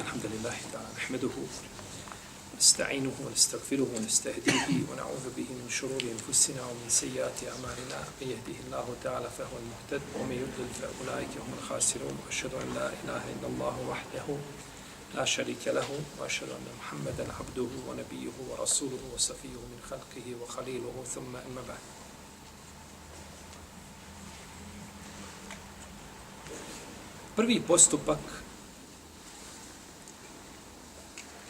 الحمد لله تعالى نحمده ونستعينه ونستغفره ونستهديه ونعوذ به من شرور أنفسنا ومن سيئات أعمالنا من يهده الله تعالى فهو المهتد ومن يضلل فأولئك هم الخاسرون وأشهد أن لا إله إلا الله وحده لا شريك له وأشهد أن محمدا عبده ونبيه ورسوله وصفيه من خلقه وخليله ثم أما بعد. Prvi postupak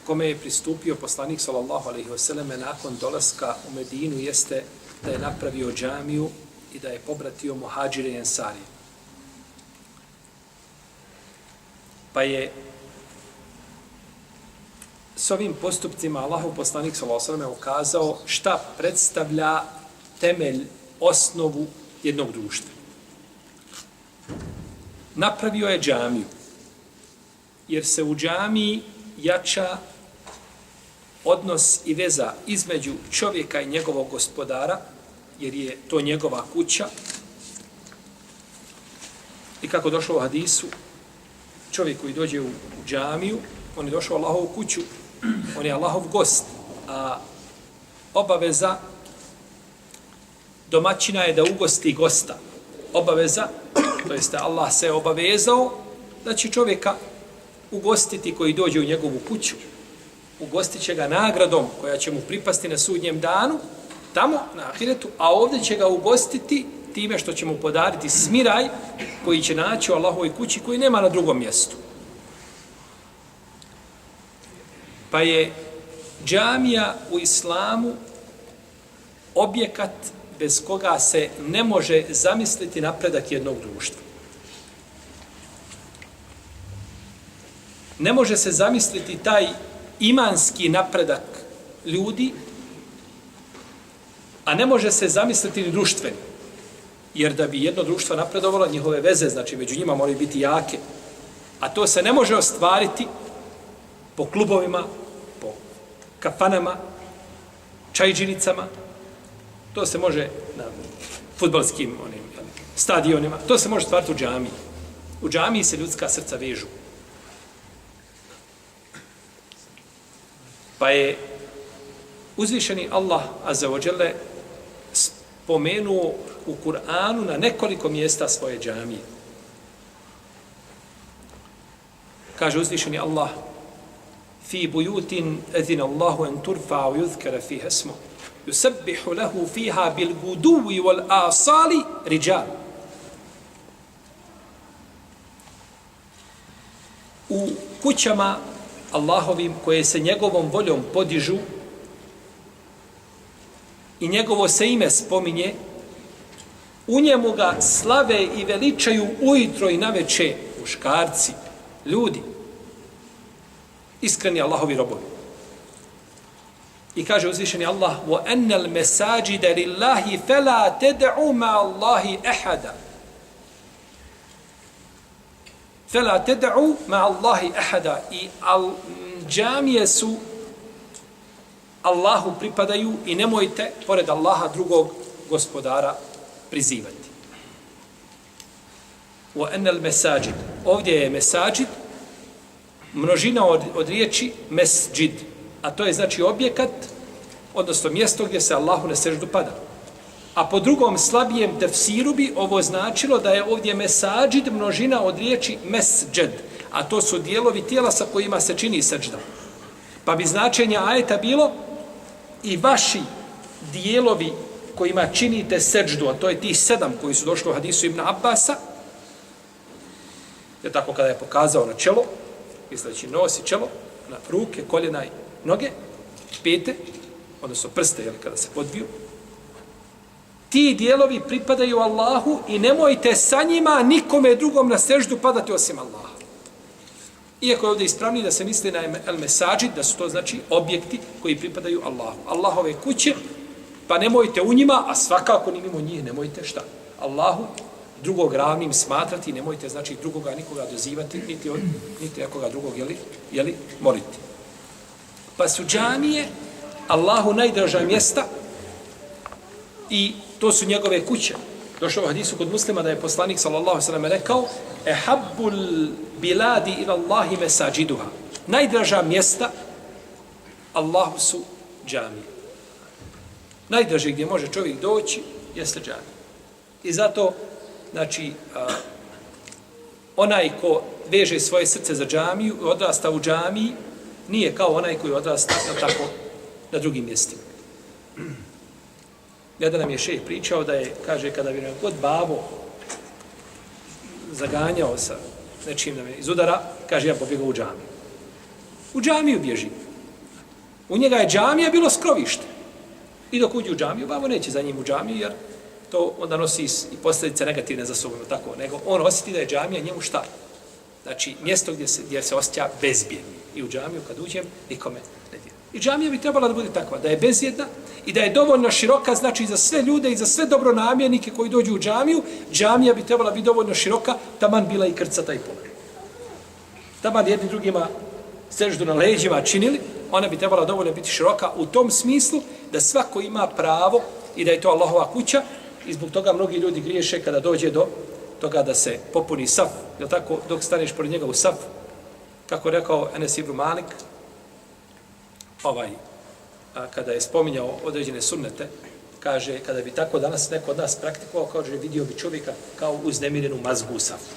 kome je pristupio poslanik sallallahu alejhi ve selleme nakon dolaska u Medinu jeste da je napravio džamiju i da je pobratio muhadžire i ensarije. Pa je s ovim postupcima Allahov poslanik sallallahu alejhi ve selleme ukazao šta predstavlja temelj, osnovu jednog društva. Napravio je džamiju, jer se u džamiji jača odnos i veza između čovjeka i njegovog gospodara, jer je to njegova kuća. I kako došlo u hadisu, čovjek koji dođe u džamiju, on je došao u Allahovu kuću, on je Allahov gost, a obaveza domaćina je da ugosti gosta. Obaveza, to jeste Allah se obavezao da će čovjeka ugostiti koji dođe u njegovu kuću. Ugostit će ga nagradom koja će mu pripasti na sudnjem danu, tamo na ahiretu, a ovdje će ga ugostiti time što će mu podariti smiraj koji će naći u Allahovoj kući koji nema na drugom mjestu. Pa je džamija u islamu objekat bez koga se ne može zamisliti napredak jednog društva. Ne može se zamisliti taj imanski napredak ljudi, a ne može se zamisliti ni društveni. Jer da bi jedno društvo napredovalo, njihove veze, znači među njima moraju biti jake. A to se ne može ostvariti po klubovima, po kafanama, čajđinicama. To se može na fudbalskim stadionima. To se može stvariti u džamiji. U džamiji se ljudska srca vežu. Pa je uzvišeni Allah azza wa jalla spomenuo u Kur'anu na nekoliko mjesta svoje džamije. Kaže uzvišeni Allah: fi buyutin adina Allahu an turfa wa yuzkara fiha ismuhu yusabbihu lahu fiha bil guduwi wal asali rijal. U kućama Allahovim koje se njegovom voljom podižu i njegovo se ime spominje, u njemu ga slave i veličaju ujutro i naveče muškarci, ljudi, iskreni Allahovi robovi. I kaže uzvišeni Allah: وَأَنَّ الْمَسَاجِدَ لِلَّهِ فَلَا تَدْعُوا مَعَ اللَّهِ أَحَدًا فَلَا تَدْعُوا مَعَ اللَّهِ أَحَدًا. I džamije su Allahu pripadaju i nemojte pored Allaha drugog gospodara prizivati. وَأَنَّ الْمَسَاجِدَ, ovdje je mesadžid, množina od riječi mesdžid, a to je znači objekat, odnosno mjesto gdje se Allahu na seždu pada. A po drugom slabijem tefsiru bi ovo značilo da je ovdje mesadžid množina od riječi mesdžed, a to su dijelovi tijela sa kojima se čini sežda. Pa bi značenje ajeta bilo i vaši dijelovi kojima činite seždu, a to je tih 7 koji su došli u hadisu Ibn Abbasa, je tako kada je pokazao na čelo, misleći nos i čelo, na ruke, koljena i noge, pete, odnosno prste, jel, kada se podviju. Ti dijelovi pripadaju Allahu i nemojte sa njima nikome drugom na seždu padati osim Allaha. Iako je ovdje ispravnije da se misli na el-mesadžid, da su to znači objekti koji pripadaju Allahu. Allahove kuće, pa nemojte u njima, a svakako ni mimo njih nemojte šta? Allahu drugog ravnim smatrati, nemojte znači drugoga nikoga dozivati, niti nekoga drugog jeli moliti. Pa su džamije Allahu najdraža mjesta i to su njegove kuće. Došlo u hadisu kod Muslima da je poslanik sallallahu alejhi ve sellem rekao: "Ehabbul biladi ila Allahi mesajiduha." najdraža mjesta Allahu su džamije. Najdraže gdje može čovjek doći jeste džamija. I zato, znači, onaj ko veže svoje srce za džamiju i odrasta u džamiji, nije kao onaj koji odrasta tako na drugim mjestima. Jedan nam je šejh pričao da je, kaže, kada bi nam god babo zaganjao sa nečim da me izudara, kaže, ja pobjegao u džamiju. U džamiju bježi. U njega je džamija bilo skrovište. I dok uđe u džamiju, babo neće za njim u džamiju, jer to onda nosi i posljedice negativne za sobom, tako, nego on osjeti da je džamija njemu šta? Znači, mjesto gdje se osjeća bezbjedni. I u džamiju, kad uđem, nikome ne dira. I džamija bi trebala da bude takva, da je bezjedna i da je dovoljno široka, znači za sve ljude i za sve dobronamjernike koji dođu u džamiju, džamija bi trebala biti dovoljno široka, taman bila i krcata i pola. Taman jedni drugima seždu na leđima činili, ona bi trebala dovoljno biti široka u tom smislu da svako ima pravo i da je to Allahova kuća i zbog toga mnogi ljudi griješe kada dođe do toga da se popuni saf, je tako, dok staneš pored njega u saf, kako je rekao Enes ibn Malik, kada je spominjao određene sunnete, kaže, kada bi tako danas neko od nas praktikovao, kaže, vidio bi čovjeka kao uznemirenu mazgu u safu.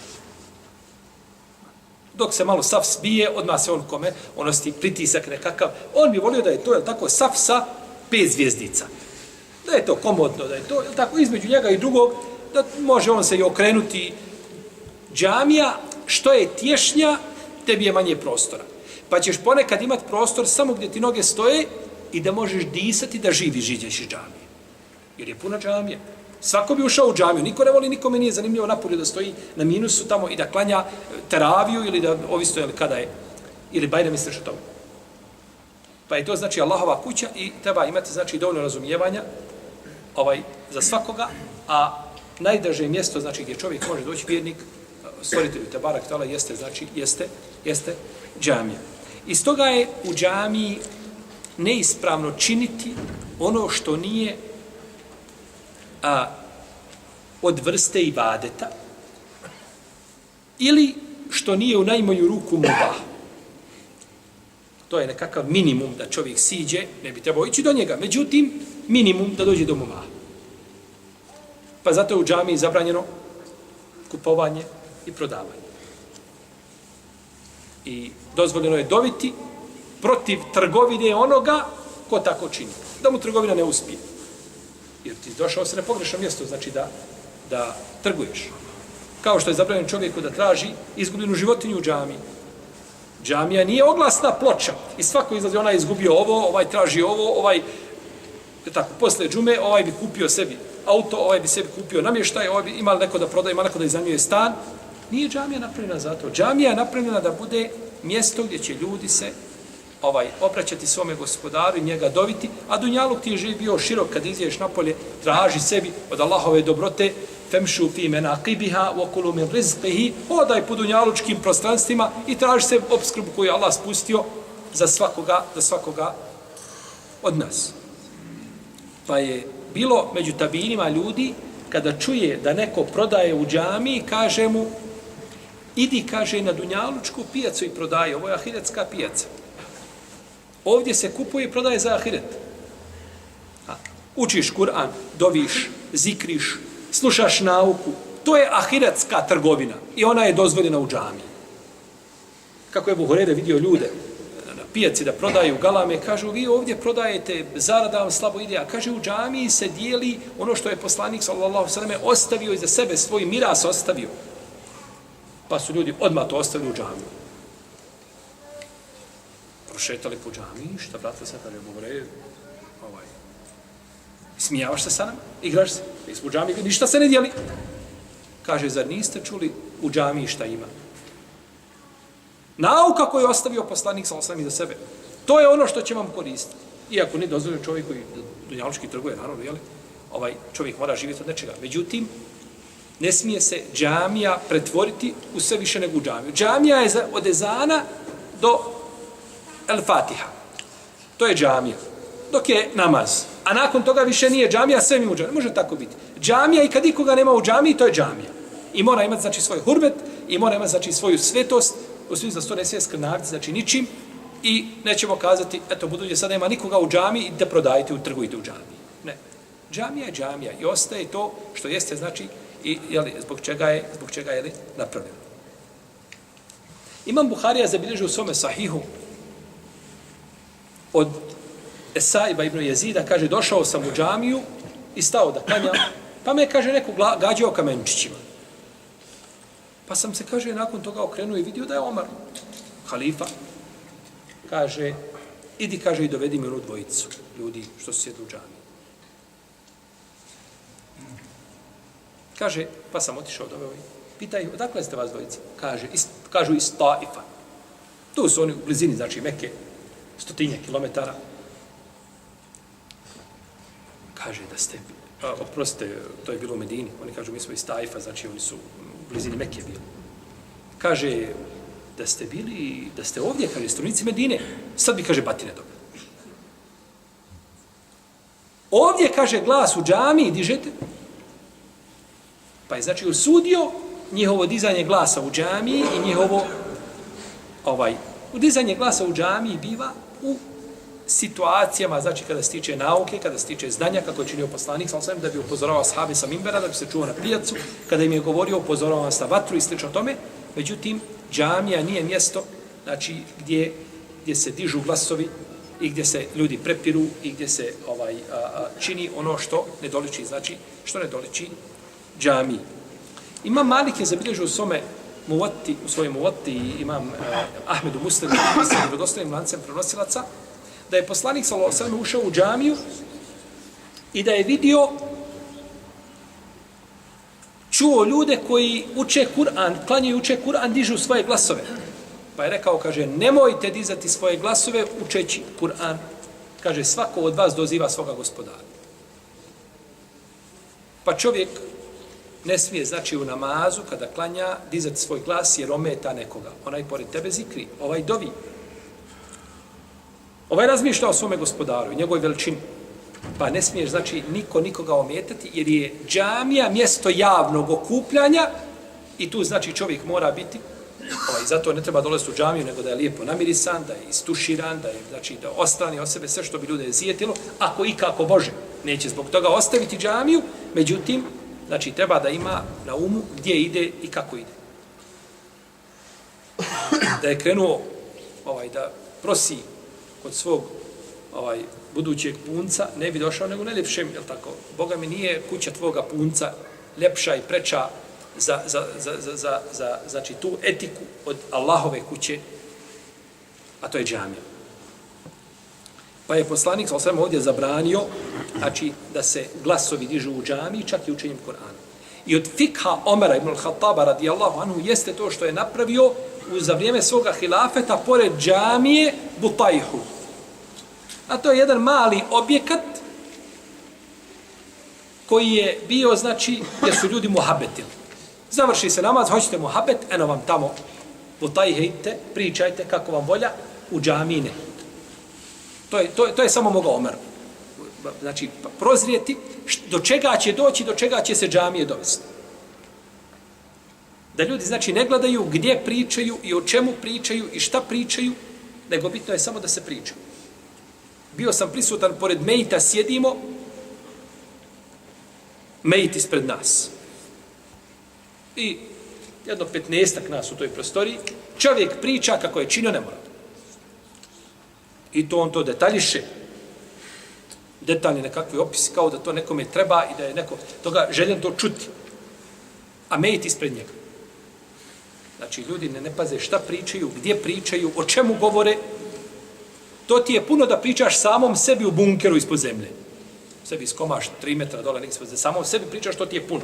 Dok se malo saf sbije, odmah se on kome, on osti pritisak nekakav, on bi volio da je to, je tako, saf sa 5 zvjezdica. Da je to komodno, da je to, je tako, između njega i drugog, da može on se i okrenuti. Džamija, što je tješnja, tebi je manje prostora. Pa ćeš ponekad imati prostor samo gdje ti noge stoje i da možeš disati da živi žiđeš iz džamije. Jer je puna džamija. Svako bi ušao u džamiju. Niko ne voli, nikome nije zanimljivo napolju da stoji na minusu tamo i da klanja teraviju ili da ovisno ili kada je. Ili bajde misliš o tome. Pa je to znači Allahova kuća i treba imati znači dovoljno razumijevanja za svakoga, a najdraže mjesto znači gdje čovjek može doći vjernik stvoritelju te barak tala jeste džamija. I stoga je u džamiji neispravno činiti ono što nije od vrste ibadeta ili što nije u najmanju ruku mubah. To je nekakav minimum da čovjek siđe, ne bi trebao ići do njega, međutim minimum da dođe do mubaha. Pa zato je u džamiji zabranjeno kupovanje i prodavanje. I dozvoljeno je doviti protiv trgovine onoga ko tako čini. Da mu trgovina ne uspije. Jer ti došao se na pogrešno mjesto, znači da trguješ. Kao što je zabranjeno čovjeku da traži izgubljenu životinju u džamiji. Džamija nije oglasna ploča. I svako izlazi, onaj izgubio ovo, ovaj traži ovo, tako, posle džume, ovaj bi kupio sebi auto, ovaj bi sebi kupio namještaj, ovaj bi imao neko da prodaje, ima neko da iznajmljuje stan. Nije džamija napravljena za to. Džamija je napravljena da bude mjesto gdje će ljudi se obraćati svome gospodaru i njega doviti, a dunjaluk ti je bio širok kad izješ napolje, traži sebi od Allahove dobrote, femšu fi menaqibiha wa kulu min rizqihi, hodaj po dunjalučkim prostranstvima i traži se opskrbu koju je Allah spustio za svakoga od nas. Pa je bilo među tabinima ljudi, kada čuje da neko prodaje u džamiji, kaže mu, idi, kaže, na dunjalučku pijacu i prodaje, ovo je ahiretska pijaca. Ovdje se kupuje i prodaje za ahiret. Učiš Kur'an, doviš, zikriš, slušaš nauku. To je ahiretska trgovina i ona je dozvoljena u džamiji. Kako je Ebu Hurajra vidio ljude na pijaci da prodaju galame, kažu, vi ovdje prodajete, zarada vam slabo ide, a kaže, u džamiji se dijeli ono što je poslanik sallallahu sallam ostavio iza sebe, svoj miras ostavio. Pa su ljudi odmah to ostavili u džamiju. Prošetali po džamiji, šta vratili se, kaže, Ebu Hurajra, smijavaš se sa nama, igraš se, u džamiji, ništa se ne dijeli. Kaže, zar niste čuli u džamiji šta ima? Nauka koju je ostavio poslanik sallallahu alejhi ve sellem iza sebe. To je ono što će vam koristiti. Iako ne dozvoljeno čovjek koji dunjalučki trguje, naravno, jel? Čovjek mora živjeti od nečega. Međutim, ne smije se džamija pretvoriti u sve više nego u džamiju. Džamija je od ezana do El Fatiha. To je džamija. Dok je namaz. A nakon toga više nije džamija, sve mimo džamija. Ne može tako biti. Džamija i kad ikoga nema u džamiji, to je džamija. I mora imati, znači, svoj hurmet, i mora imati, znači, svoju svetost, u smislu da to ne smije skrnaviti, znači ničim, i nećemo kazati, eto, budući sada nema nikoga u džami, idite prodajte, trgujte u džami. Ne. Džamija je džamija i ostaje to što jeste, znači, i jeli, zbog čega je napravljeno. Imam Buharija zabilježio u svome sahihu od Esaiba ibn Jezida, kaže, došao sam u džamiju i stao da klanjam, pa me, kaže, neko gađao kamenčićima. Pa sam se, kaže, nakon toga okrenuo i vidio da je Omar, halifa, kaže, idi, kaže, i dovedi mi onu dvojicu ljudi što su sjedli u džamiji. Kaže, pa sam otišao doveo i pitaj, odakle ste vas dvojica? Kažu iz Taifa. Tu su oni u blizini, znači Mekke, 100 kilometara. Kaže da ste, oprostite, to je bilo u Medini, oni kažu mi smo iz Taifa, znači oni su u blizini Mekke bili. Kaže, da ste bili, da ste ovdje, kaže, strunici Medine, sad bi, kaže, batine dobro. Ovdje, kaže, glas u džamiji dižete, pa je, znači, usudio njihovo dizanje glasa u džamiji i njihovo, dizanje glasa u džamiji biva u situacijama, znači, kada se tiče nauke, kada se tiče znanja, kako je činio poslanik, da bi upozoravao ashabe sa mimbera, da bi se čuo na pijacu, kada im je govorio, upozoravao nas na vatru i slično tome. Međutim, džamija nije mjesto, znači, gdje se dižu glasovi i gdje se ljudi prepiru i gdje se čini ono što ne doliči, znači, što ne doliči džamiji. Imam Malik je zabilježio u svome muvatti, u svojoj muvatti i imam Ahmedu Muslimu, mislim, vjerodostojnim lancem prenosilaca, da je poslanik sallallahu alejhi ve sellem ušao u džamiju i da je vidio, čuo ljude koji uče Kur'an, klanjaju uče Kur'an, dižu svoje glasove. Pa je rekao, kaže, nemojte dizati svoje glasove učeći Kur'an. Kaže, svako od vas doziva svoga gospodara. Pa čovjek ne smije, znači, u namazu, kada klanja, dizati svoj glas jer ometa nekoga. Onaj pored tebe zikri, ovaj dovi. Ovaj razmišlja o svome gospodaru i njegovoj veličini. Pa ne smiješ, znači, nikoga ometati, jer je džamija mjesto javnog okupljanja i tu, znači, čovjek mora biti, zato ne treba dolaziti u džamiju, nego da je lijepo namirisan, da je istuširan, da je, znači, da ostrani od sebe sve što bi ljude zijetilo, ako i kako Bože. Neće zbog toga ostaviti džamiju, međutim, znači, treba da ima na umu gdje ide i kako ide. Da je krenuo da prosi kod svog budućeg punca, ne bi došao nego najljepšem, jel tako? Boga mi nije kuća tvoga punca ljepša i preča za znači, tu etiku od Allahove kuće, a to je džamija. Pa je poslanik sallallahu alejhi ve sellem ovdje zabranio, znači, da se glasovi dižu u džamiji, čak i učenjem Kur'ana. I od fikha Omara ibn al-Khattaba radijallahu anhu jeste to što je napravio za vrijeme svoga hilafeta pored džamije Butajhu. A to je jedan mali objekat koji je bio, znači, gdje su ljudi muhabetili. Završi se namaz, hoćete muhabet, eno vam tamo Butajhejte, pričajte kako vam volja, u džamiji ne. To je samo mogao Omer. Znači, prozrijeti do čega će doći, do čega će se džamije dovesti. Da ljudi, znači, ne gledaju gdje pričaju i o čemu pričaju i šta pričaju, nego bitno je samo da se pričaju. Bio sam prisutan, pored mejita sjedimo, mejit ispred nas. I jedno 15 nas u toj prostoriji, čovjek priča kako je činio nemoral. I to on to detaljiše. Detaljni nekakvi opisi, kao da to nekome treba i da je neko toga željen to čuti. A mejit ispred njega. Znači, ljudi ne paze šta pričaju, gdje pričaju, o čemu govore. To ti je puno da pričaš samom sebi u bunkeru ispod zemlje. Sebi iskomaš 3 metra dole, ispod zemlje. Samom sebi pričaš, to ti je puno.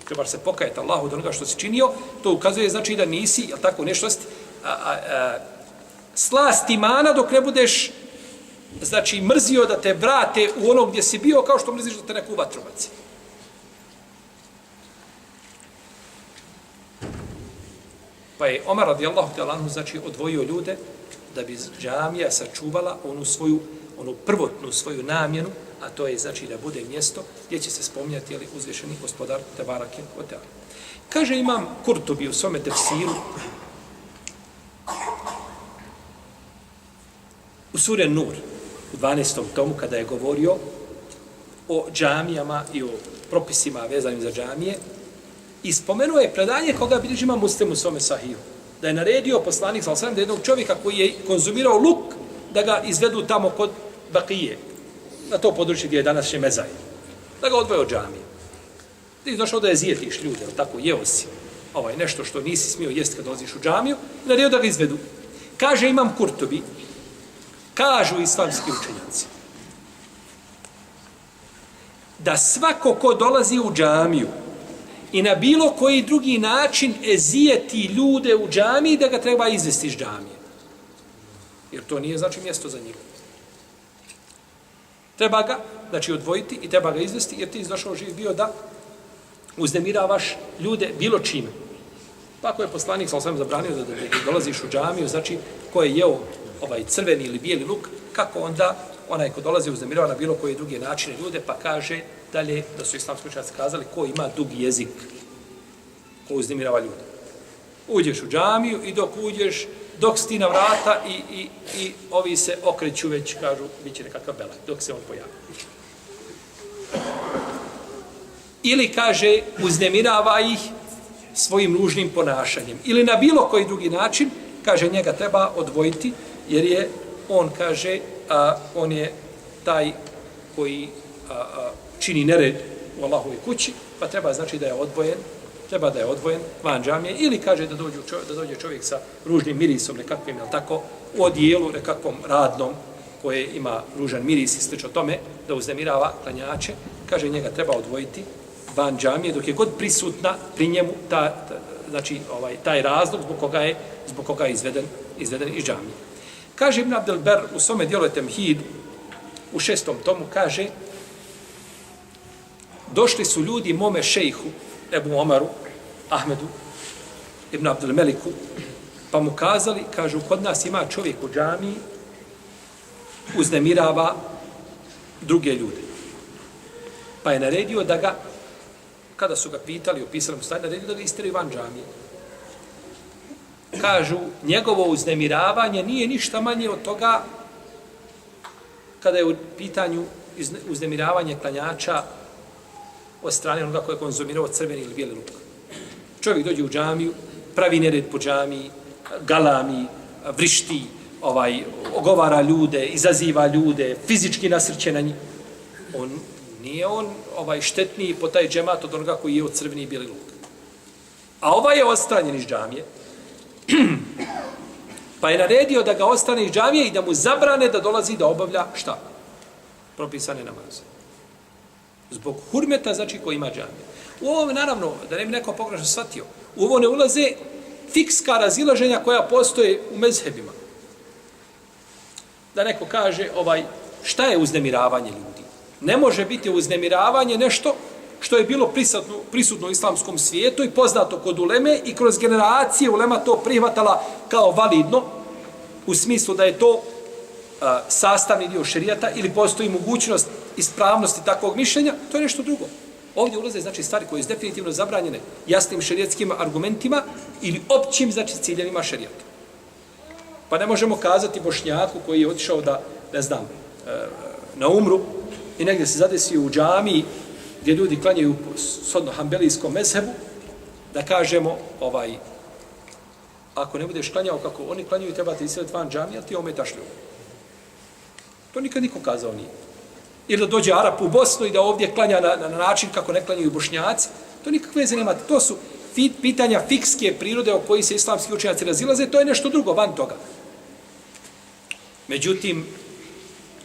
Trebaš se pokajati Allahu od onoga što si činio. To ukazuje, znači, da nisi, jel tako, nešto slast imana dok ne budeš, znači, mrzio da te vrate u ono gdje si bio, kao što mrziš da te neku vatru baci. Pa je Omar radijallahu ta'ala anhu, znači, odvojio ljude da bi džamija sačuvala onu prvotnu svoju namjenu, a to je, znači, da bude mjesto gdje će se spominjati, jeli, uzvišeni gospodar Tebarake o Teala. Kaže imam Kurtubi u svome tefsiru, U sure Nur, u 12. tomu, kada je govorio o džamijama i o propisima vezanim za džamije, i spomenuo je predanje koga bilježi Imam Muslim u svome sahiju. Da je naredio poslanik sallallahu alejhi ve sellem da jednog čovjeka koji je konzumirao luk, da ga izvedu tamo kod Bakije, na to područje gdje je današnje Mezaj, da ga odvoje od džamije. Ti došao da je zijetiš ljude, tako jeo si nešto što nisi smio jesti kad dolaziš u džamiju, naredio da ga izvedu. Kaže Imam Kurtubi, kažu islamski učenjaci, da svako ko dolazi u džamiju i na bilo koji drugi način ezijeti ljude u džamiji, da ga treba izvesti iz džamije. Jer to nije znači mjesto za njega. Treba ga, znači, odvojiti i treba ga izvesti, jer ti izdošao živ bio da uznemiravaš ljude bilo čime. Pa ako je poslanik sallallahu alejhi ve sellem zabranio da dolaziš u džamiju, znači ko je jeo crveni ili bijeli luk, kako onda onaj ko dolazi uznemirava na bilo koji drugi načine ljude, pa kaže dalje da su islamski učenjaci kazali ko ima dugi jezik, ko uznemirava ljude. Uđeš u džamiju i dok uđeš, dok si ti na vrata i ovi se okreću već, kažu, bit će nekakav belaj, dok se on pojavi. Ili kaže, uznemirava ih svojim ružnim ponašanjem. Ili na bilo koji drugi način, kaže, njega treba odvojiti, jer je, on kaže, on je taj koji čini nered u Allahovoj kući, pa treba znači da je odvojen van džamije, ili kaže da dođe čovjek sa ružnim mirisom nekakvim, jel tako, u odijelu nekakvom radnom, koje ima ružan miris i slično tome, da uznemirava klanjače, kaže njega treba odvojiti van džamije, dok je god prisutna pri njemu znači taj razlog zbog koga je izveden iz džamije. Kaže Ibn Abdel Ber u svome dijelu Temhid, u 6. tomu, kaže, došli su ljudi mome šejhu, Ebu Omaru, Ahmedu, Ibn Abdel Meliku, pa mu kazali, kažu, kod nas ima čovjek u džamiji, uznemirava druge ljude. Pa je naredio da ga, kada su ga pitali, opisali mu stanje, naredio da ga isteraju van džamije. Kažu, njegovo uznemiravanje nije ništa manje od toga kada je u pitanju uznemiravanje klanjača od strane onoga koje je konzumirao crveni ili bijeli luk. Čovjek dođe u džamiju, pravi nered po džamiji, galami, vrišti, ogovara ljude, izaziva ljude, fizički nasrće na njih. Nije on štetniji po taj džemat od onoga koji je od crveni i bijeli luk. A ovaj je odstranjen iz džamije, pa je naredio da ga ostane iz džamije i da mu zabrane da dolazi da obavlja šta? Propisane namaze. Zbog hurmeta, znači, koji ima džamije. U ovo, naravno, da ne bi neko pogrešno shvatio, u ovo ne ulaze fikska razilaženja koja postoje u mezhebima. Da neko kaže, šta je uznemiravanje ljudi? Ne može biti uznemiravanje nešto što je bilo prisutno u islamskom svijetu i poznato kod uleme i kroz generacije ulema to prihvatala kao validno, u smislu da je to sastavni dio šerijata ili postoji mogućnost ispravnosti takvog mišljenja, to je nešto drugo. Ovdje ulaze, znači, stvari koje su definitivno zabranjene jasnim šerijetskim argumentima ili općim, znači, ciljevima šerijata. Pa ne možemo kazati Bošnjaku koji je otišao da, ne znam, na umru i negdje se zadesio u džamiji gdje ljudi klanjaju shodno hambelijskom mezhebu, da kažemo, ako ne budeš klanjao kako oni klanjaju, treba ti isveti van džamija, ti ometaš ljudi. To nikad niko kazao nije. Ili da dođe Arap u Bosnu i da ovdje klanja na način kako ne klanjaju Bošnjaci, to nikakve veze nema. To su pitanja fikske prirode o koji se islamski učenjaci razilaze, to je nešto drugo van toga. Međutim,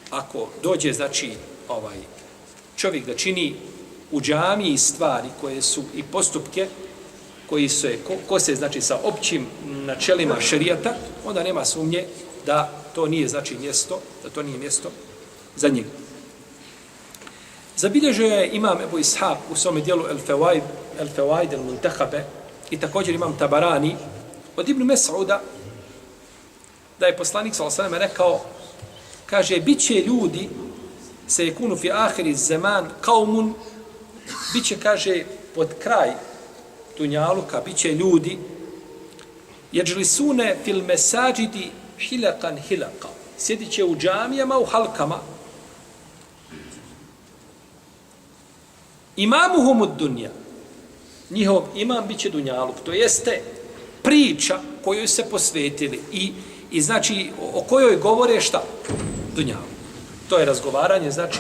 ako dođe, znači, čovjek da čini u džamiji stvari koje su i postupke koji se kose, znači, sa općim načelima šerijata, onda nema sumnje da to nije, znači, mjesto za njega. Zabilježio je imam Ebu Ishaq u svome dijelu El-Fewaid El-Muntahabe i također imam Tabarani od Ibn Mes'uda da je poslanik s.a.v. rekao, kaže, bit će ljudi se jekunu fi ahiri zaman kaumun, bit će, kaže, pod kraj dunjaluka, bit će ljudi jeđlisune fil mesađidi hilakan hilaka, sjedit će u džamijama, u halkama. Imamuhum ud dunja. Njihov imam bit će dunjaluk. To jeste priča koju se posvetili i znači o kojoj govore šta? Dunjaluk. To je razgovaranje, znači,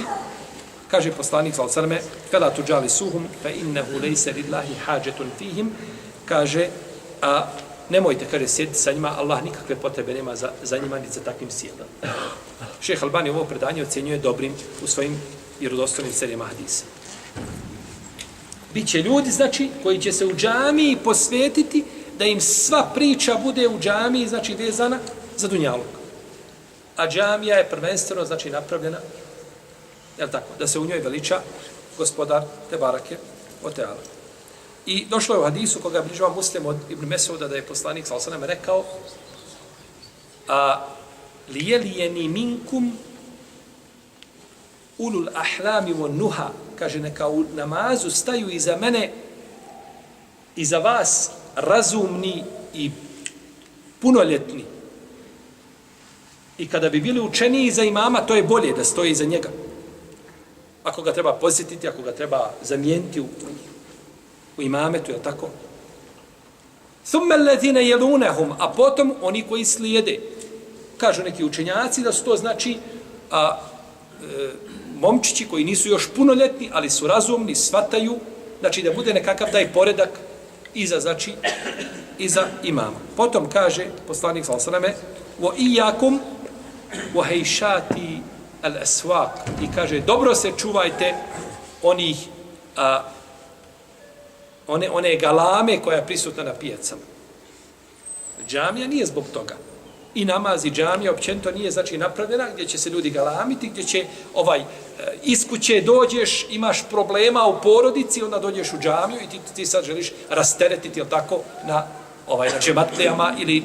kaže poslanik sallallahu alejhi ve selleme: "Fela tujalisuhum fa innahu laysa lillahi hajatun fihim." Kaže, a nemojte, kaže, sjediti sa njima, Allah nikakve potrebe nema za njima, ni za takvim sjedom. Šejh Albani ovo predanje ocjenjuje dobrim u svojim vjerodostojnim serijama hadisa. Biće ljudi, znači, koji će se u džamiji posvetiti da im sva priča bude u džamiji, znači, vezana za dunjaluk. A džamija je prvenstveno, znači, napravljena, jel tako, da se u njoj veliča gospodar Tebarake o Teala. I došlo je u hadisu koga bližava Muslim od Ibn Mesuda da je poslanik sallallahu alejhi ve sellem rekao: "Lijelijeni minkum ulul ahlami wan nuha." Kaže, neka u namazu staju iza mene, iza vas, razumni i punoljetni. I kada bi bili učeniji iza imama, to je bolje da stoji iza njega. Ako ga treba posjetiti, ako ga treba zamijeniti u imametu, je tako? Thumma alladhina yalunhum, a potom oni koji slijede. Kažu neki učenjaci da su to, znači, momčići koji nisu još punoljetni, ali su razumni, shvataju, znači da bude nekakav taj poredak iza, znači, iza imama. Potom kaže poslanik sallallahu alejhi ve selleme: "Wa iyyakum wa hayshati al-aswaq." I kaže, dobro se čuvajte onih one galame koja je prisutna na pijacama. Džamija nije zbog toga. I namaz i džamija općenito nije, znači, napravljena gdje će se ljudi galamiti, gdje će iz kuće dođeš, imaš problema u porodici, onda dođeš u džamiju i ti sad želiš rasteretiti, jel tako, na džematlijama ili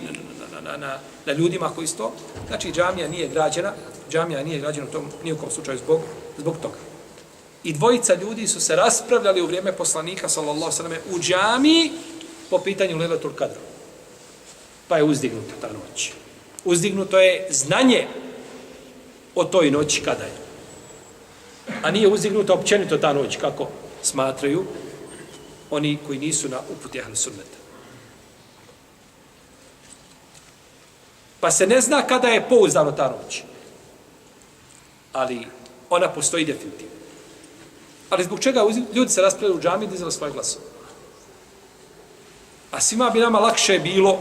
na ljudima koji su to. Znači, džamija nije građena u tom nijekom slučaju zbog toga. I dvojica ljudi su se raspravljali u vrijeme poslanika, sallallahu alejhi ve selleme, u džamiji po pitanju Lejletul Kadra. Pa je uzdignuta ta noć. Uzdignuto je znanje o toj noći kada je. A nije uzdignuta općenito ta noć, kako smatraju oni koji nisu na uputi Ahlu Sunneta. Pa se ne zna kada je pouzdano ta noć. Ali ona postoji definitivno. Ali zbog čega ljudi se raspravljaju u džamiji i dizali svoje glasove? A svima bi nama lakše bilo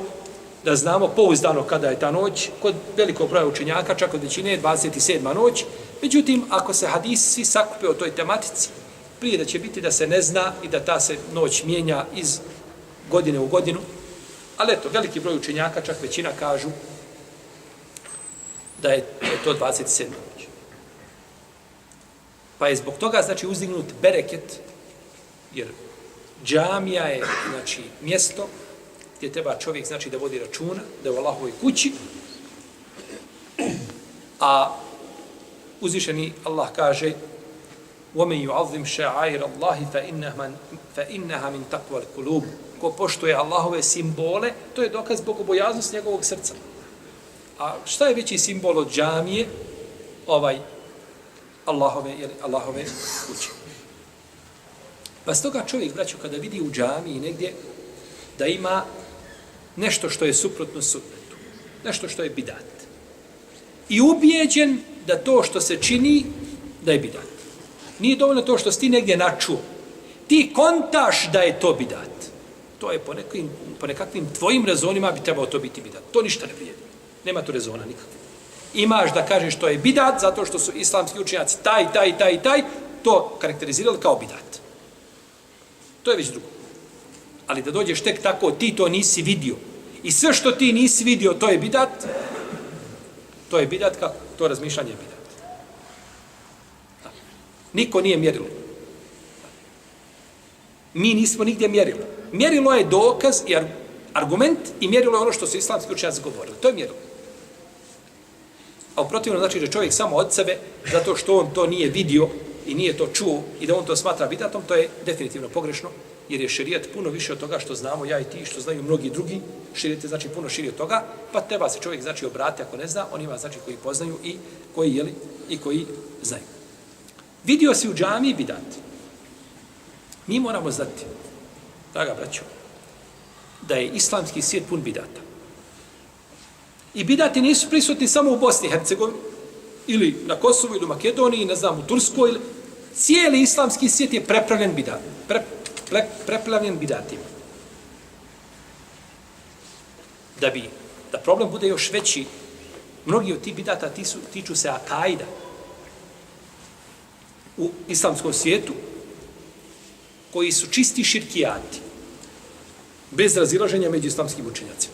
da znamo pouzdano kada je ta noć, kod velikog broja učenjaka, čak od većine je 27. noć. Međutim, ako se hadisi svi sakupe o toj tematici, prije da će biti da se ne zna i da ta se noć mijenja iz godine u godinu. Ali eto, veliki broj učenjaka, čak većina kažu da je to 27. noć. Pa je zbog toga, znači, uzdignut bereket, jer džamija je, znači, mjesto gdje treba čovjek, znači, da vodi računa, da je u Allahovoj kući, a uzvišeni Allah kaže: وَمَنْ يُعَظِّمْ شَعَائِرَ اللَّهِ فَإِنَّهَا مِنْ تَقْوَى الْقُلُوبِ. Ko poštuje Allahove simbole, to je dokaz bogobojaznosti njegovog srca. A šta je veći simbol od džamije? Allahove kuće. Pa stoga čovjek, braćo, kada vidi u džamiji negdje da ima nešto što je suprotno sunnetu, nešto što je bidat, i ubijeđen da to što se čini, da je bidat. Nije dovoljno to što si ti negdje načuo. Ti kontaš da je to bidat. To je po nekakvim tvojim rezonima bi trebalo to biti bidat. To ništa ne vrijedi. Nema tu rezona nikakve. Imaš da kažeš to je bidat zato što su islamski učenjaci taj, to karakterizirali kao bidat. To je već drugo. Ali da dođeš tek tako, ti to nisi vidio. I sve što ti nisi vidio, to je bidat. To je bidat, kako? To razmišljanje je bidat. Niko nije mjerilo. Mi nismo nigdje mjerilo. Mjerilo je dokaz i argument i mjerilo je ono što su islamski učenjaci govorili. To je mjerilo. A u protivnom znači da čovjek samo od sebe, zato što on to nije vidio i nije to čuo i da on to smatra bidatom, to je definitivno pogrešno, jer je šerijat puno više od toga što znamo ja i ti, što znaju mnogi drugi. Šerijat je znači puno širi od toga, pa treba se čovjek znači obrati ako ne zna, onima znači koji poznaju i koji jeli i koji znaju. Vidio si u džamiji bidat. Mi moramo znati, draga braćo, da je islamski svijet pun bidata. I bidati nisu prisutni samo u Bosni i Hercegovini, ili na Kosovu, ili u Makedoniji, ne znam, u Turskoj. Ili... Cijeli islamski svijet je preplavljen preplavljen bidatima. Da problem bude još veći, mnogi od tih bidata tiču se akaida. U islamskom svijetu, koji su čisti širkijati, bez razilaženja među islamskim učenjacima.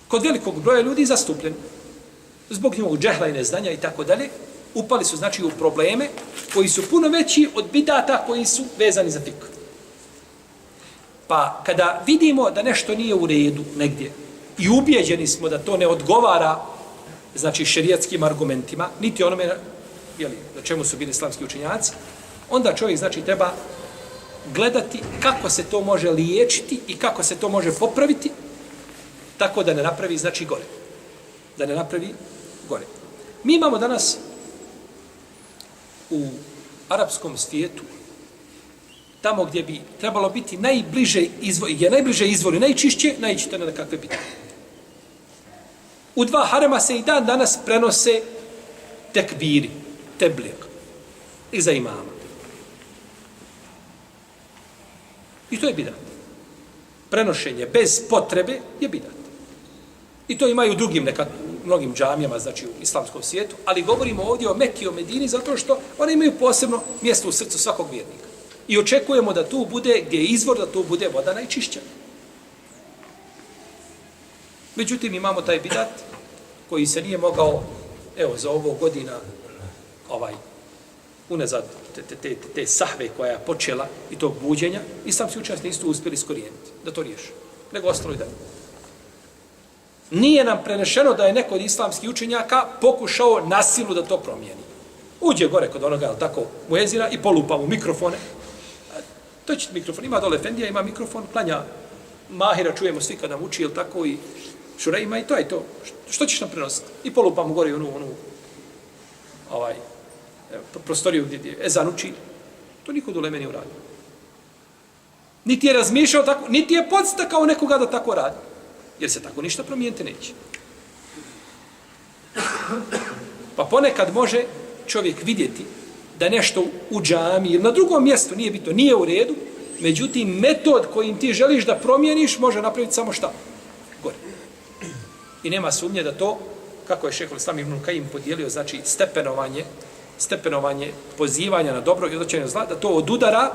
Kod velikog broja ljudi zastupljen, zbog njihovog džehla i neznanja i tako dalje, upali su znači u probleme koji su puno veći od bidata koji su vezani za fik. Pa kada vidimo da nešto nije u redu negdje i ubijeđeni smo da to ne odgovara znači šerijatskim argumentima, niti onome na čemu su bili islamski učenjaci, onda čovjek znači treba gledati kako se to može liječiti i kako se to može popraviti tako da ne napravi znači gore. Da ne napravi gore. Mi imamo danas u arapskom svijetu, tamo gdje bi trebalo biti najbliže izvori, najčišće, naići na nekakve bitke. U 2 harema se i dan danas prenose tekbiri, teblik, iza imama. I to je bidat. Prenošenje bez potrebe je bidat. I to imaju u drugim mnogim džamijama, znači u islamskom svijetu, ali govorimo ovdje o Mekki i o Medini zato što one imaju posebno mjesto u srcu svakog vjernika. I očekujemo da tu bude, gdje je izvor, da tu bude voda najčišća. Međutim, imamo taj bidat koji se nije mogao, evo, za ovo godina, unazad te sahve koja je počela i tog buđenja, islamski učenjaci nisu uspjeli iskorijeniti, da to riješi. Nego ostalo i dalje. Nije nam prenešeno da je neko od islamskih učenjaka pokušao na silu da to promijeni. Uđe gore kod onoga, tako, muezina i polupa mu mikrofone. To će mikrofon, ima dole Efendija, ima mikrofon, klanja Mahira, čujemo svi kad nam uči, ili tako, i Šurejma, i to je to. Što ćeš nam prenositi? I polupa mu gore onu prostoriju gdje ezan uči. To niko dole meni uradio. Niti je razmišljao tako, niti je podstakao nekoga da tako radi. Jer se tako ništa promijeniti neće. Pa ponekad može čovjek vidjeti da nešto u džami ili na drugom mjestu nije bitno, nije u redu, međutim metod kojim ti želiš da promijeniš može napraviti samo šta? Gore. I nema sumnje da to, kako je šejh Islam ibn Kajim podijelio, znači stepenovanje pozivanja na dobro i odvraćanje od zla, da to odudara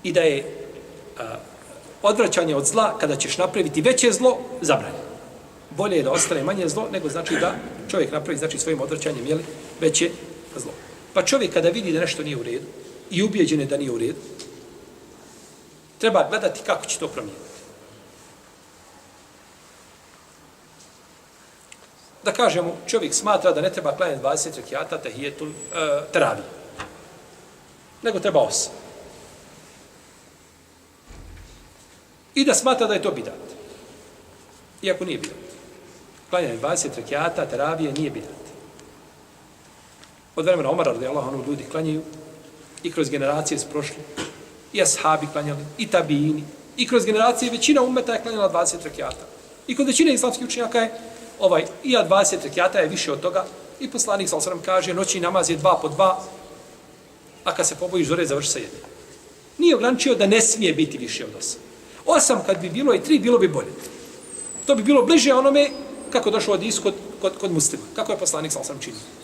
i da je odvraćanje od zla, kada ćeš napraviti veće zlo, zabranjeno. Bolje je da ostane manje zlo, nego znači da čovjek napravi znači svojim odvraćanjem veće zlo. Pa čovjek kada vidi da nešto nije u redu i ubijeđen je da nije u redu, treba gledati kako će to promijeniti. Da kažemo, čovjek smatra da ne treba klanjati 20 rekjata teravije, nego treba 8. I da smatra da je to bidat. Iako nije bidat. Klanjanje 20 rekjata teravije nije bidat. Od vremena Omara, radijallahu anhu, ljudi klanjaju i kroz generacije su prošli. I ashabi klanjali, i tabini, i kroz generacije većina ummeta je klanjala 20 rekjata. I kod većine islamskih učenjaka je 20 rekjata je više od toga. I poslanik sallallahu alejhi ve sellem kaže noćni namaz je 2 po 2, a kad se pobojiš zore završi sa 1. Nije ograničio da ne smije biti više od 8. 8 kad bi bilo i 3 bilo bi bolje. To bi bilo bliže onome kako došlo od ishod kod muslima. Kako je poslanik sallallahu alejhi ve sellem činio.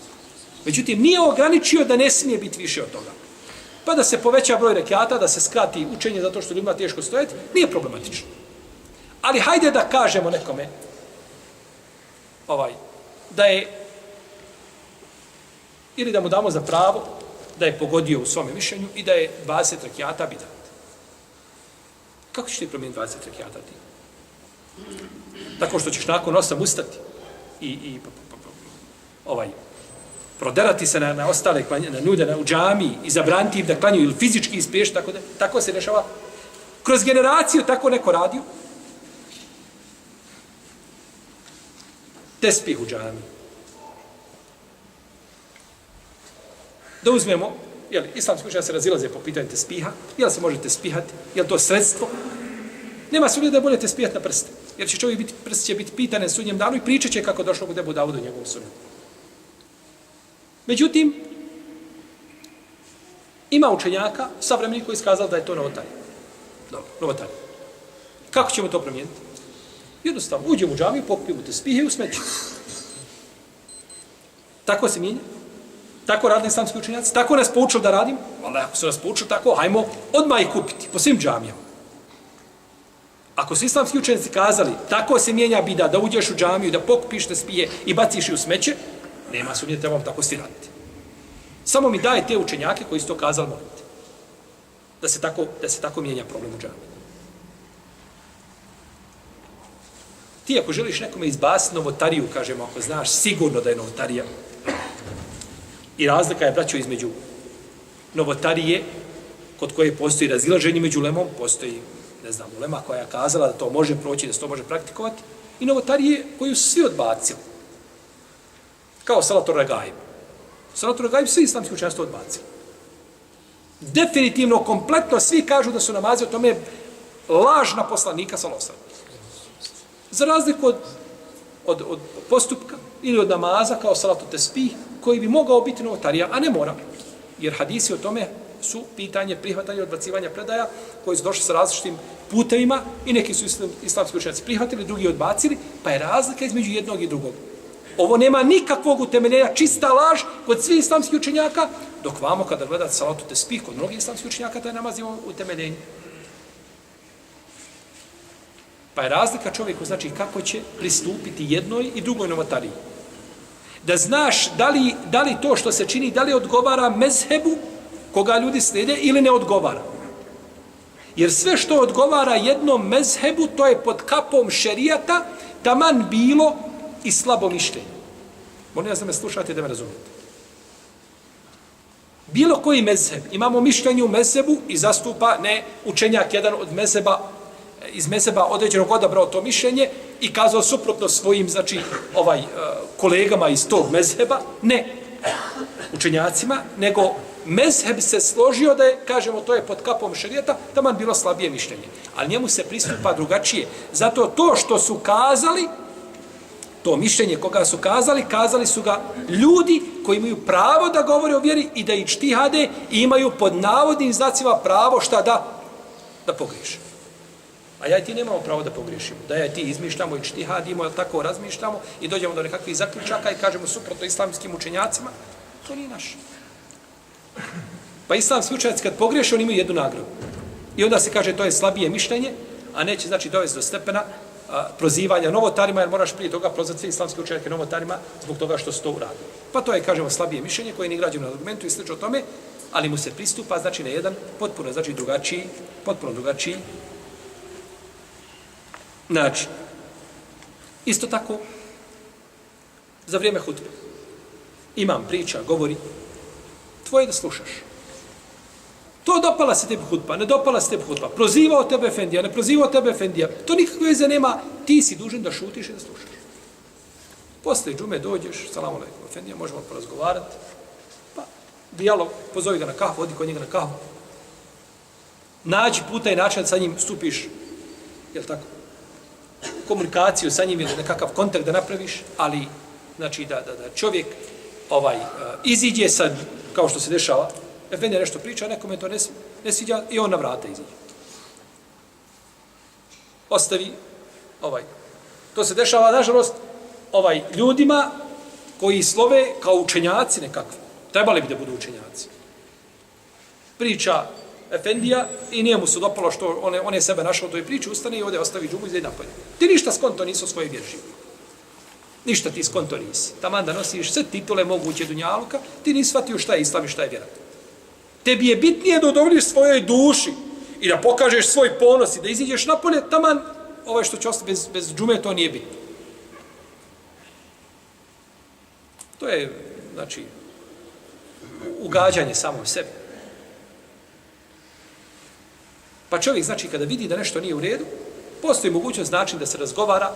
Međutim, nije ograničio da ne smije biti više od toga. Pa da se poveća broj rekjata, da se skrati učenje zato što ljudima teško stojati, nije problematično. Ali hajde da kažemo nekome da je ili da mu damo za pravo da je pogodio u svome mišljenju i da je 20 rekjata bidat. Kako ćeš ti promijeniti 20 rekjata ti? Tako što ćeš nakon 8 ustati i proderati se na ostale klanje, na ljude u džamiji i zabraniti im da klanju ili fizički ispriješ, tako se dešava. Kroz generaciju tako neko radio. Tespih u džamiji. Da uzmemo, islamski učenjaci se razilaze po pitanju tespiha, jel se možete spihati, jel to sredstvo? Nema sumnje da je bolje tespihati na prste, jer će čovjek prst će biti pitan na sudnjem danu i pričat će kako došlo u Ebu Davudu njegovom sunnetu. Međutim, ima učenjaka, savremenih koji iskazali da je to novotarija. Dobro, novotarija. Kako ćemo to promijeniti? Jednostavno, uđemo u džamiju, pokupimo tespihe i u smeću. Tako se mijenja. Tako radili islamski učenjaci. Tako nas poučili da radimo. Ali ako su nas poučili tako, hajmo odmah ih kupiti po svim džamijama. Ako su islamski učenjaci kazali, tako se mijenja bida, da uđeš u džamiju, da pokupiš tespihe i baciš ih u smeće, nema sumnje, trebamo tako svi raditi. Samo mi daje te učenjake koji su to kazali, molite. Da se tako mijenja problem u džamiji. Ti ako želiš nekome izbasiti novotariju, kažemo, ako znaš sigurno da je novotarija, i razlika je, braćo, između novotarije, kod koje postoji razilaženje među ulemom, postoji, ne znam, ulema koja je kazala da to može proći, da se to može praktikovati, i novotarije koju su svi odbacili. Kao salatul regaib. Salatul regaib svi islamski učenjaci to odbacili. Definitivno, kompletno svi kažu da su namazi o tome lažna poslanika sallallahu. Za razliku od postupka ili od namaza kao salatu tespih, koji bi mogao biti novotarija, a ne mora. Jer hadisi o tome su pitanje prihvatanja i odbacivanja predaja koji su došli sa različitim putevima i neki su islamski učenjaci prihvatili, drugi odbacili, pa je razlika između jednog i drugog. Ovo nema nikakvog utemeljenja, čista laž kod svih islamskih učenjaka, dok vamo kada gledate salatu tespih kod mnogih islamskih učenjaka, taj namaz ima utemeljenje. Pa je razlika čovjeku, znači kako će pristupiti jednoj i drugoj novotariji. Da znaš da li to što se čini, da li odgovara mezhebu koga ljudi slijede ili ne odgovara. Jer sve što odgovara jednom mezhebu, to je pod kapom šerijata, taman bilo i slabo mišljenje. Molim vas da me slušate da me razumijete. Bilo koji mezheb, imamo mišljenje u mezhebu i zastupa ne učenjak jedan od mezheba, iz mezheba određenog odabrao to mišljenje i kazao suprotno svojim, znači, kolegama iz tog mezheba, ne učenjacima, nego mezheb se složio da je, kažemo, to je pod kapom šerijata, taman bilo slabije mišljenje. Ali njemu se pristupa drugačije. Zato to što su kazali, to mišljenje koga su kazali su ga ljudi koji imaju pravo da govore o vjeri i da ičtihade i imaju pod navodnim znacima pravo šta da pogriješe. A ja i ti nemamo pravo da pogriješimo. Da ja i ti izmišljamo i ičtihadimo, tako razmišljamo i dođemo do nekakvih zaključaka i kažemo suprotno islamskim učenjacima. To nije naše. Pa islamski učenjaci kad pogriješe, oni imaju jednu nagradu. I onda se kaže to je slabije mišljenje, a neće znači dovesti do stepena prozivanja novotarima, jer moraš prije toga prozvati sve islamske učenjake novotarima zbog toga što su to uradili. Pa to je, kažemo, slabije mišljenje koje nije građeno na argumentu i slično tome, ali mu se pristupa, znači, na jedan potpuno, znači, potpuno drugačiji način. Isto tako, za vrijeme hutbe, imam priča, govori, tvoje da slušaš. To dopala se tebi hutba, ne dopala se tebi hutba, prozivao tebe efendija, ne prozivao tebe efendija, to nikakve veze nema, ti si dužan da šutiš i da slušaš. Posle džume dođeš, salamu alejkum, efendija, možemo porazgovarati, pa dijalog, pozovi ga na kahvu, odi kod njega na kahvu, nađi puta i način sa njim stupiš, jel tako, komunikaciju sa njim ili nekakav kontakt da napraviš, ali, znači, da čovjek iziđe sad, kao što se dešava, efendija nešto priča, nekome to ne sviđa i on na vrata iziđe. Ostavi, to se dešava, nažalost, ljudima koji slove kao učenjaci nekakvi. Trebali bi da budu učenjaci. Priča efendija i nije mu se dopalo što on je sebe našao u toj priči, ustane i ode ostavi džumu i izde napolje. Ti ništa skonto nisu o svojoj vjeri živio. Ništa ti skonto nisi. Taman da nosiš sve titule moguće dunjaluka, ti nisi shvatio šta je islam i šta je vjera. Tebi je bitnije da udovoljiš svojoj duši i da pokažeš svoj ponos i da iziđeš napolje, taman što će ostati bez džume, to nije bitno. To je, znači, ugađanje samom sebi. Pa čovjek, znači, kada vidi da nešto nije u redu, postoji mogućnost, način da se razgovara,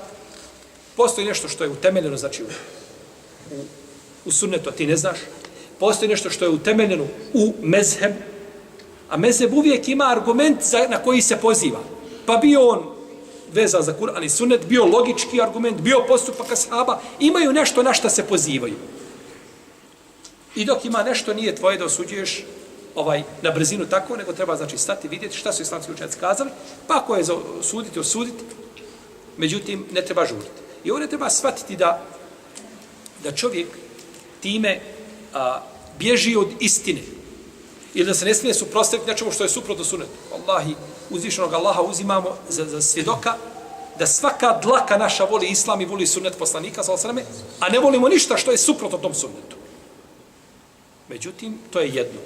postoji nešto što je utemeljeno, znači, u sunnetu, a ti ne znaš, postoji nešto što je utemeljeno u mezheb, a mezheb uvijek ima argument na koji se poziva. Pa bio on vezan za Kur'an i sunnet, bio logički argument, bio postupak ashaba, imaju nešto na šta se pozivaju. I dok ima nešto, nije tvoje da osuđuješ na brzinu tako, nego treba, znači, stati, vidjeti šta su islamski učenjaci kazali, pa ako je za osuditi, međutim, ne treba žuriti. I ovdje treba shvatiti da čovjek time bježi od istine. Ili da se ne smije suprotstaviti nečemu što je suprotno sunnetu. Wallahi, uzvišenog Allaha uzimamo za svjedoka da svaka dlaka naša voli islam i voli sunnet poslanika, a ne volimo ništa što je suprotno tom sunnetu. Međutim, to je jedno.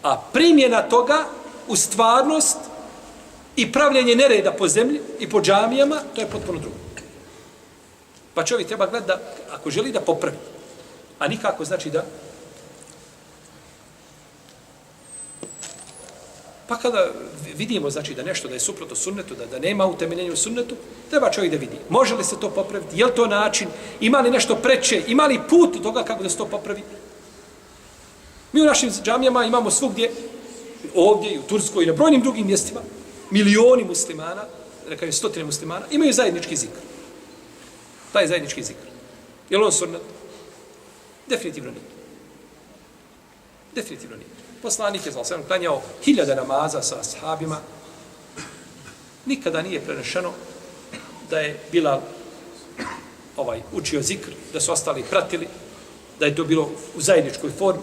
A primjena toga u stvarnost i pravljenje nereda po zemlji i po džamijama, to je potpuno drugo. Pa čovjek treba gledati ako želi da popravi, a nikako znači da. Pa kada vidimo, znači, da nešto da je suprotno sunnetu, da nema utemeljenja u sunnetu, treba čovjek da vidi. Može li se to popraviti? Je li to način? Ima li nešto preče? Ima li put do toga kako da se to popravi? Mi u našim džamijama imamo svugdje, ovdje i u Turskoj i na brojnim drugim mjestima, milioni muslimana, rekaju stotine muslimana, imaju zajednički zikr. Taj zajednički zikr. Je li on sunnet? Definitivno nije. Definitivno nije. Poslanik je klanjao 1000 namaza sa ashabima. Nikada nije prenešeno da je Bilal učio zikr, da su ostali pratili, da je to bilo u zajedničkoj formi.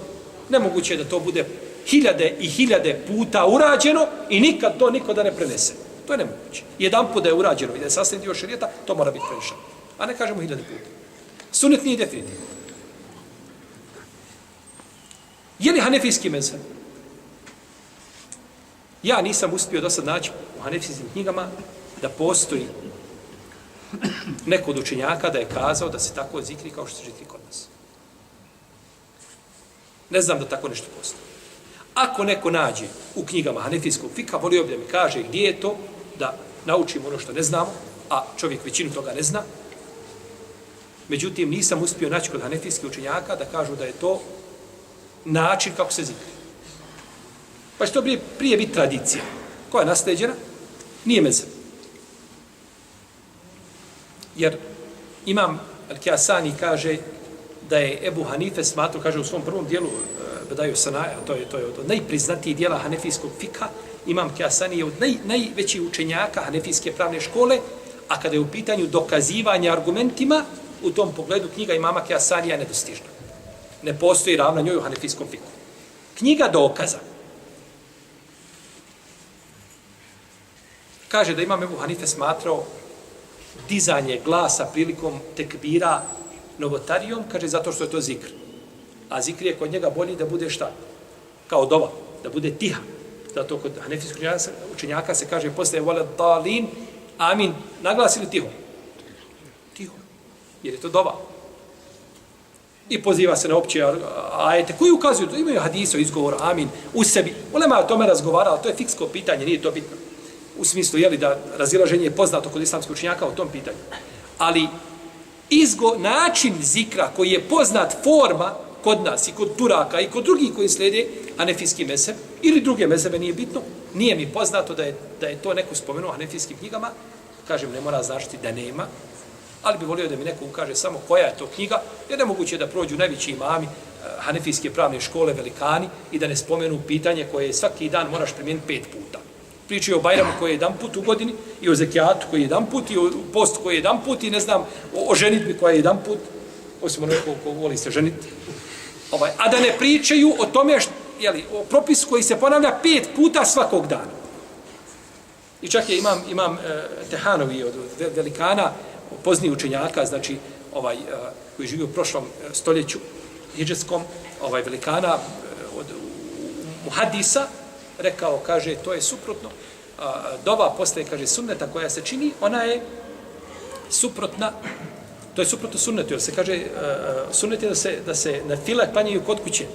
Nemoguće je da to bude 1000 i 1000 puta urađeno i nikad to niko da ne prenese. To je nemoguće. Jedan put da je urađeno i da je sastavni dio šerijata, to mora biti prenešeno. A ne kažemo 1000 puta. Sunnet nije definitivno. Je li hanefijski mezheb? Ja nisam uspio do sad naći u hanefijskim knjigama da postoji neko od učenjaka da je kazao da se tako zikri kao što se zikri kod nas. Ne znam da tako nešto postoji. Ako neko nađe u knjigama hanefijskog fika, volio bi da mi kaže gdje je to, da naučimo ono što ne znamo, a čovjek većinu toga ne zna. Međutim, nisam uspio naći kod hanefijskih učenjaka da kažu da je to način kako se zikri. Pa što prije biti tradicija koja je nasleđena, nije mezheb. Jer Imam Al-Kjasani kaže da je Ebu Hanife smatrao, kaže u svom prvom dijelu Bedaju Sanaja, to je od najpriznatijih dijela hanefijskog fika, Imam Kjasani je od najvećih učenjaka hanefijske pravne škole, a kada je u pitanju dokazivanja argumentima, u tom pogledu knjiga imama Kjasanija je nedostižna. Ne postoji ravna njoj u hanefijskom fiku. Knjiga dokaza. Kaže da Imam Ebu Hanife smatrao dizanje glasa prilikom tekbira novotarijom, kaže zato što je to zikr. A zikr je kod njega bolji da bude šta? Kao dova, da bude tiha. Zato kod hanefijskog učenjaka se kaže poslije vole dalin, amin, naglasi li tiho? Tiho. Jer je to dova. I poziva se na opće ajete koji ukazuju, imaju hadise o izgovoru amin u sebi. Ulema je o tome razgovarala, to je fiksko pitanje, nije to bitno. U smislu, jeli da razilaženje je poznato kod islamskih učenjaka o tom pitanju. Ali način zikra koji je poznat forma kod nas i kod Turaka i kod drugih koji slijede hanefijski mezheb ili druge mezhebe, nije bitno, nije mi poznato da je to neko spomenuo hanefijskim knjigama. Kažem, ne mora značiti da nema, ali bi volio da mi neko ukaže samo koja je to knjiga, jer nemoguće da prođu najveći imami hanefijske pravne škole, velikani, i da ne spomenu pitanje koje svaki dan moraš primijeniti 5 puta. Pričaju o Bajramu koji je jedan put u godini, i o zekijatu koji je jedan put, i o postu koji je jedan put, i ne znam, o ženitbi koja je jedan put, osim ono ko voli se ženiti. A da ne pričaju o tome, o propisu koji se ponavlja 5 puta svakog dana. I čak je imam Tehanovi od velikana, pozniji učenjaka, znači, koji živi u prošlom stoljeću, hidžetskom, velikana od muhadisa, rekao, kaže, to je suprotno. Dova postaje, kaže, sunneta koja se čini, ona je suprotna To je suprotno sunnetu, jer se kaže, sunnet je da se na file klanjaju kod kuće.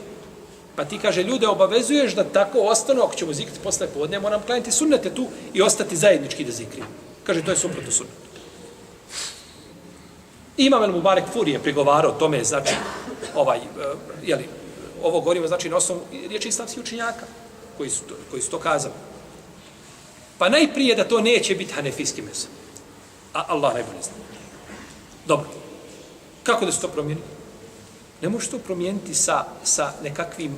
Pa ti kaže, ljude obavezuješ da tako ostanu, ako ćemo zikriti posle podne, moram klanjati sunnete tu i ostati zajednički da zikrimo. Kaže, to je suprotno sunnetu. Imam el-Mubarek Furi je prigovarao tome, znači, ovo govorimo, znači, na osnovu riječi islamskih učenjaka, koji su to kazali. Pa najprije da to neće biti hanefijski mezheb. A Allah najbolje zna. Dobro. Kako da se to promijeni? Ne možeš to promijeniti sa nekakvim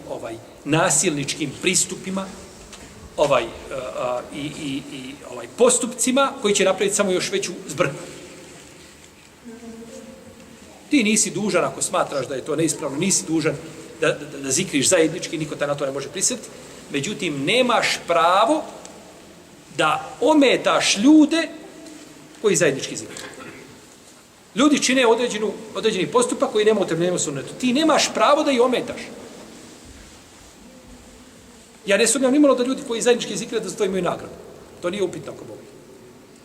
nasilničkim pristupima, postupcima koji će napraviti samo još veću zbrku. Ti nisi dužan, ako smatraš da je to neispravno, nisi dužan da zikriš zajednički, niko te na to ne može prisiliti. Međutim, nemaš pravo da ometaš ljude koji zajednički zikri. Ljudi čine određeni postupak koji nema utemeljenja u sunnetu. Ti nemaš pravo da ih ometaš. Ja ne sumnjam nimalo da ljudi koji zajednički zikre da za to imaju nagradu. To nije upitno ako Bog.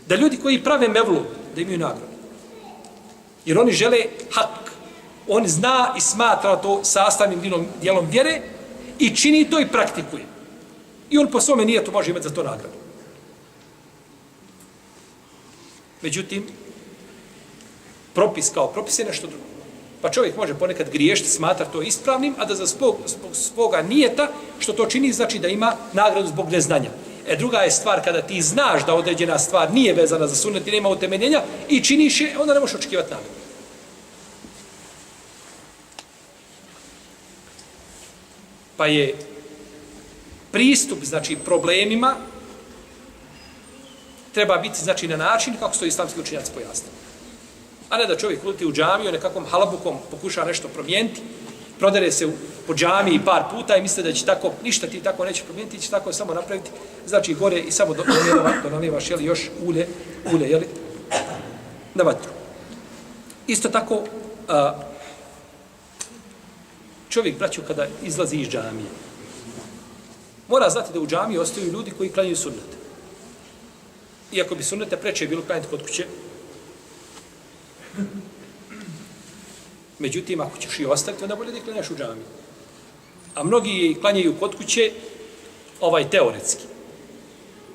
Da ljudi koji prave mevlu da imaju nagradu. Jer oni žele hak. On zna i smatra to sastavnim dijelom vjere i čini to i praktikuje. I on po svome nijetu može imati za to nagradu. Međutim, propis kao propis je nešto drugo. Pa čovjek može ponekad griješiti, smatrati to ispravnim, a da za svoga nijeta, što to čini, znači da ima nagradu zbog neznanja. Druga je stvar kada ti znaš da određena stvar nije vezana za sunnet i nema utemeljenja i činiš je, onda ne možeš očekivati nagradu. Pa je pristup, znači, problemima treba biti, znači, na način kako su to islamski učenjaci pojasnili. A ne da čovjek uleti u džamiju, nekakvom halabukom pokuša nešto promijeniti, prodere se po džamiji par puta i misle da će tako, ništa ti tako neće promijeniti, će tako samo napraviti, znači gore i samo donalijevaš, jeli, još ulje, jeli, na vatru. Isto tako, čovjek, braću, kada izlazi iz džamije, mora znati da u džamiji ostaju ljudi koji klanjaju sunnete. Iako bi sunnete preče bilo klanjati kod kuće, međutim, ako ćeš i ostaviti, onda bolje da klanjaš u džamiji. A mnogi klanjaju kod kuće teoretski.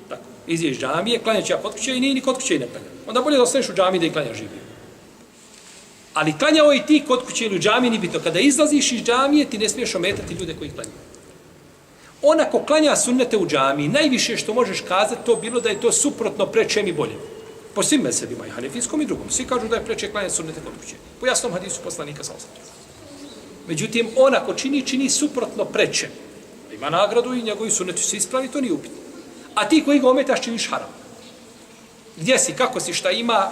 Tako, izješ džamije, klanjaš ja kod kuće i nije ni kod kuće i ne klanja. Onda bolje da ostaneš u džamiji da i klanjaš živio. Ali klanjao i ti kod kuće ili u džamiji ni bitno. Kada izlaziš iz džamije, ti ne smiješ ometati ljude koji klanjaju. Onako klanja sunnete u džamiji, najviše što možeš kazati, to bilo da je to suprotno prečem i boljem. Po svim mezhebima, i hanefijskom i drugom. Svi kažu da je preče klanja sunnete kod kuće. Po jasnom hadisu poslanika sallallahu alejhi ve sellem. Međutim, onako čini suprotno prečem. Ima nagradu i njegovi sunneti se ispravi, to nije upitno. A ti koji ga ometaš činiš haram. Gdje si, kako si, šta ima,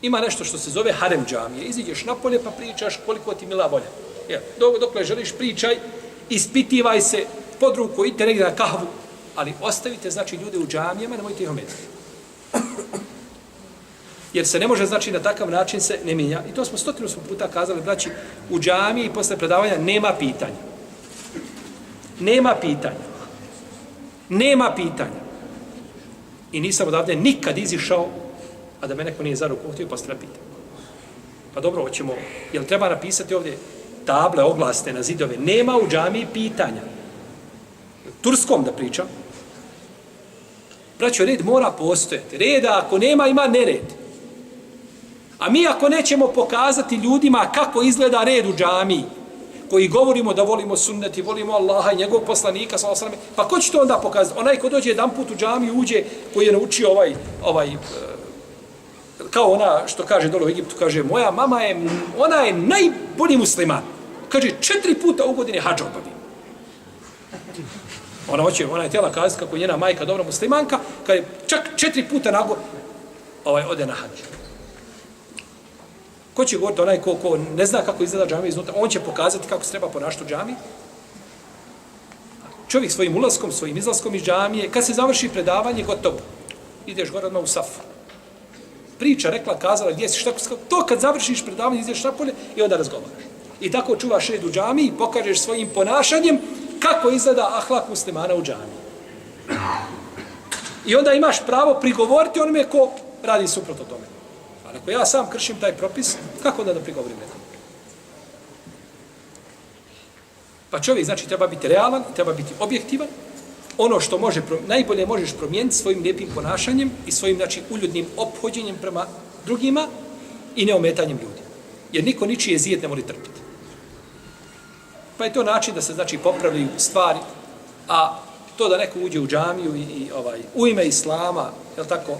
ima nešto što se zove harem džamije. Iziđeš napolje pa pričaš koliko ti mila volja. Dokle želiš pričaj, ispitivaj se pod ruku, idite negdje na kahvu, ali ostavite, znači, ljude u džamijama, nemojte ih ometati. Jer se ne može, znači, na takav način se ne mijenja. I to smo 100 puta kazali, braći, u džamiji i posle predavanja nema pitanja. Nema pitanja. Nema pitanja. I nisam odavde nikad izišao, a da me neko nije za ruku htio posle pitanja. Pa dobro, hoćemo, jel treba napisati ovdje table, oglasne na zidove? Nema u džamiji pitanja. Turskom da pričam. Braćo, red mora postojati. Reda, ako nema, ima nered. A mi ako nećemo pokazati ljudima kako izgleda red u džamiji, koji govorimo da volimo sunneti, volimo Allaha i njegovog poslanika, pa ko će to onda pokazati? Onaj ko dođe jedan put u džamiju, uđe, koji je naučio kao ona što kaže dole u Egiptu, kaže, moja mama ona je najbolji musliman. Kaže, 4 puta u godini hadž obavi. Ona je htjela kazati kako je njena majka dobra muslimanka, kad je čak 4 puta ode na hadž. Ko će govoriti? Onaj ko ne zna kako izgleda džamija iznutra, on će pokazati kako se treba ponašati u džamiji. Čovjek svojim ulaskom, svojim izlaskom iz džamije, kad se završi predavanje, gotovo. Ideš gore odmah u safu. Priča, rekla, kazala, gdje si, šta, to kad završiš predavanje, ideš napolje i onda razgovaraš. I tako čuvaš red u džamiji i pokažeš svojim ponašanjem kako izgleda ahlak muslimana u džamiji. I onda imaš pravo prigovoriti onome ko radi suprotno tome. Ali ako ja sam kršim taj propis, kako onda da prigovorim nekom? Pa čovjek, znači, treba biti realan, treba biti objektivan. Ono što može, najbolje možeš promijeniti svojim lijepim ponašanjem i svojim, znači, uljudnim ophođenjem prema drugima i neometanjem ljudi. Jer niko ničije zijed ne mora trpiti. Pa je to način da se, znači, popravljaju stvari, a to da neko uđe u džamiju i u ime Islama, je li tako,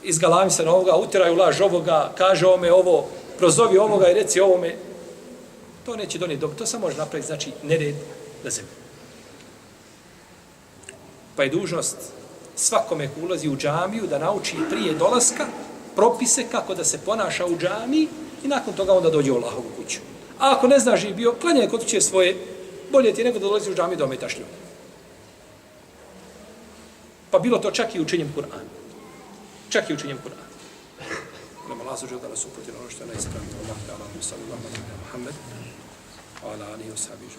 izgalami se na ovoga, utjeraju laž ovoga, kaže ovome ovo, prozovi ovoga i reci ovome, to neće donijeti dobro. To samo može napraviti, znači, nered na zemlji. Pa je dužnost svakome ko ulazi u džamiju da nauči prije dolaska propise kako da se ponaša u džamiji i nakon toga onda dođe u Allahovu kuću. A ako ne znaš bio, klanjaj kod kuće svoje, bolje ti je nego da dolazi u džamiju da ometaš ljudi. Pa bilo to čak i učenjem Kur'ana. Čak i učenjem Kur'ana. Nama Allah suđe da nas uputi na ono što je najispravno. Allah ta'ala, sallallahu alaihi wa sallam, Muhammed, wa ala alihi wa sahbihi.